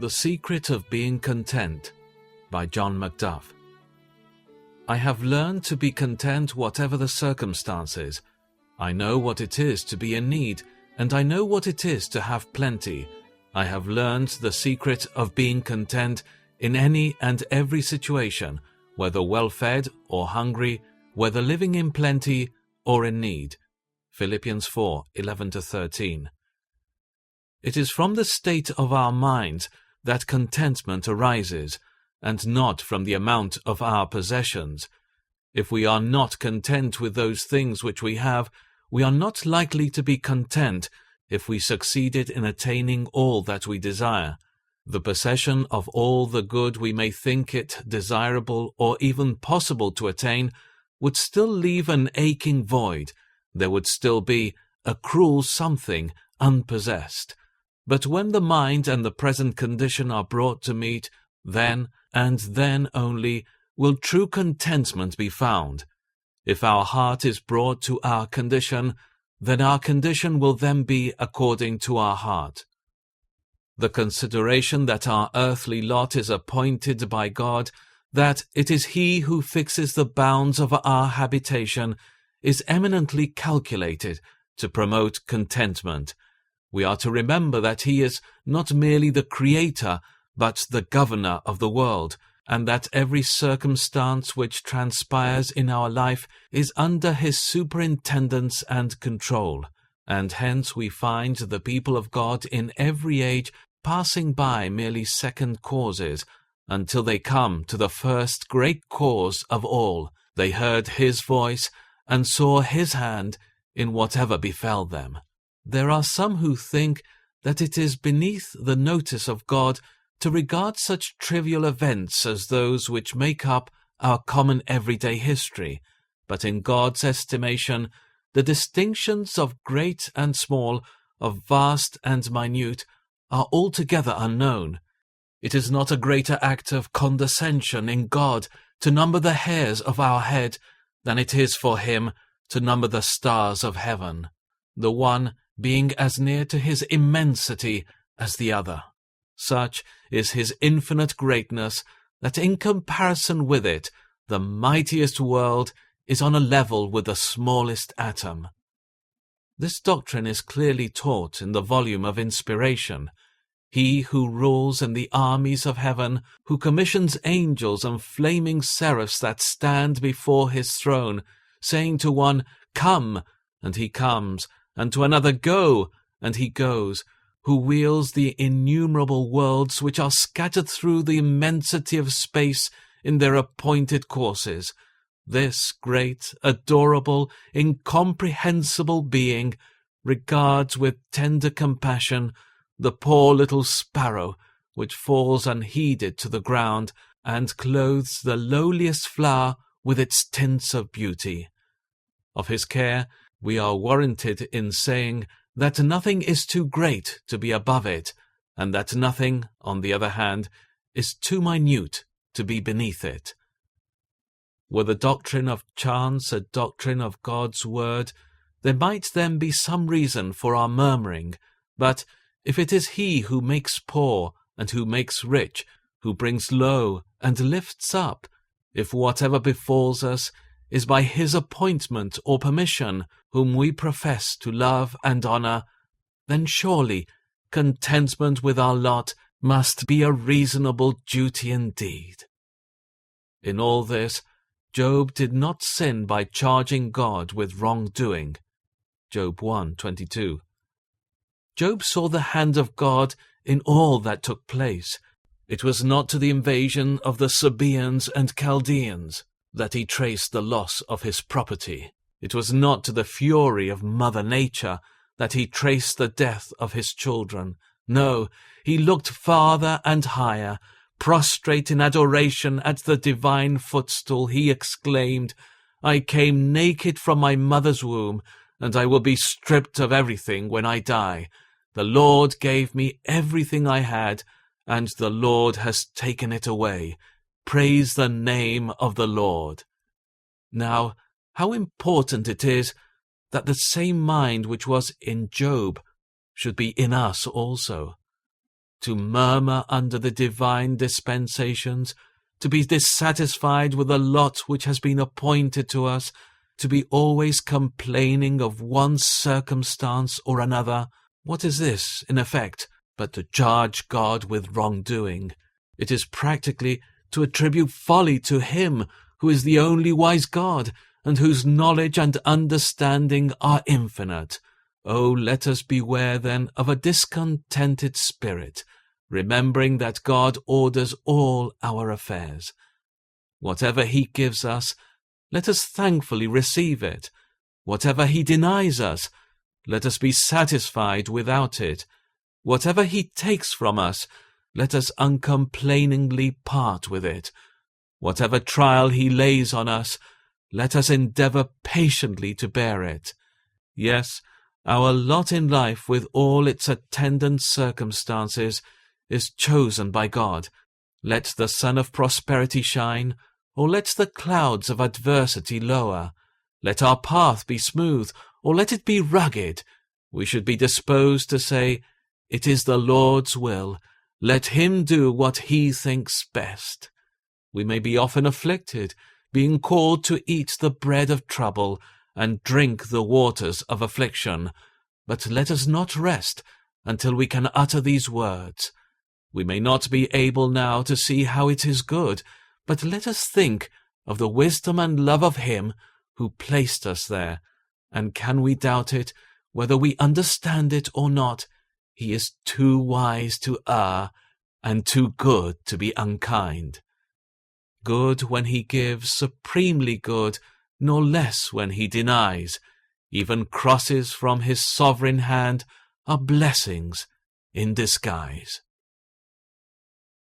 The Secret of Being Content by John MacDuff. I have learned to be content whatever the circumstances. I know what it is to be in need, and I know what it is to have plenty. I have learned the secret of being content in any and every situation, whether well-fed or hungry, whether living in plenty or in need. Philippians 4:11-13. It is from the state of our minds that contentment arises, and not from the amount of our possessions. If we are not content with those things which we have, we are not likely to be content if we succeeded in attaining all that we desire. The possession of all the good we may think it desirable or even possible to attain would still leave an aching void. There would still be a cruel something unpossessed. But when the mind and the present condition are brought to meet, then, and then only, will true contentment be found. If our heart is brought to our condition, then our condition will then be according to our heart. The consideration that our earthly lot is appointed by God, that it is He who fixes the bounds of our habitation, is eminently calculated to promote contentment. We are to remember that He is not merely the Creator, but the Governor of the world, and that every circumstance which transpires in our life is under His superintendence and control. And hence we find the people of God in every age passing by merely second causes, until they come to the first great cause of all. They heard His voice and saw His hand in whatever befell them. There are some who think that it is beneath the notice of God to regard such trivial events as those which make up our common everyday history, but in God's estimation, the distinctions of great and small, of vast and minute, are altogether unknown. It is not a greater act of condescension in God to number the hairs of our head than it is for Him to number the stars of heaven, the one being as near to His immensity as the other. Such is His infinite greatness that in comparison with it, the mightiest world is on a level with the smallest atom. This doctrine is clearly taught in the volume of Inspiration. He who rules in the armies of heaven, who commissions angels and flaming seraphs that stand before His throne, saying to one, "Come," and he comes, and to another, "Go," and he goes, who wheels the innumerable worlds which are scattered through the immensity of space in their appointed courses. This great, adorable, incomprehensible being regards with tender compassion the poor little sparrow which falls unheeded to the ground and clothes the lowliest flower with its tints of beauty. Of His care we are warranted in saying that nothing is too great to be above it, and that nothing, on the other hand, is too minute to be beneath it. Were the doctrine of chance a doctrine of God's word, there might then be some reason for our murmuring, but if it is He who makes poor and who makes rich, who brings low and lifts up, if whatever befalls us is by His appointment or permission, whom we profess to love and honor, then surely contentment with our lot must be a reasonable duty indeed. In all this, Job did not sin by charging God with wrongdoing. Job 1:22. Job saw the hand of God in all that took place. It was not to the invasion of the Sabaeans and Chaldeans that he traced the loss of his property. It was not to the fury of Mother Nature that he traced the death of his children. No, he looked farther and higher. Prostrate in adoration at the divine footstool, he exclaimed, "I came naked from my mother's womb, and I will be stripped of everything when I die. The Lord gave me everything I had, and the Lord has taken it away. Praise the name of the Lord." Now, how important it is that the same mind which was in Job should be in us also. to murmur under the divine dispensations, to be dissatisfied with the lot which has been appointed to us, to be always complaining of one circumstance or another. What is this, in effect, but to charge God with wrongdoing? It is practically to attribute folly to Him who is the only wise God, and whose knowledge and understanding are infinite. Oh, let us beware then of a discontented spirit, remembering that God orders all our affairs. Whatever He gives us, let us thankfully receive it. Whatever He denies us, let us be satisfied without it. Whatever He takes from us, let us uncomplainingly part with it. Whatever trial He lays on us, let us endeavour patiently to bear it. Yes, our lot in life, with all its attendant circumstances, is chosen by God. Let the sun of prosperity shine, or let the clouds of adversity lower. Let our path be smooth, or let it be rugged. We should be disposed to say, "It is the Lord's will. Let Him do what He thinks best." We may be often afflicted, being called to eat the bread of trouble and drink the waters of affliction. But let us not rest until we can utter these words. We may not be able now to see how it is good, but let us think of the wisdom and love of Him who placed us there. And can we doubt it, whether we understand it or not? He is too wise to err, and too good to be unkind. Good when He gives, supremely good, nor less when He denies. Even crosses from His sovereign hand are blessings in disguise.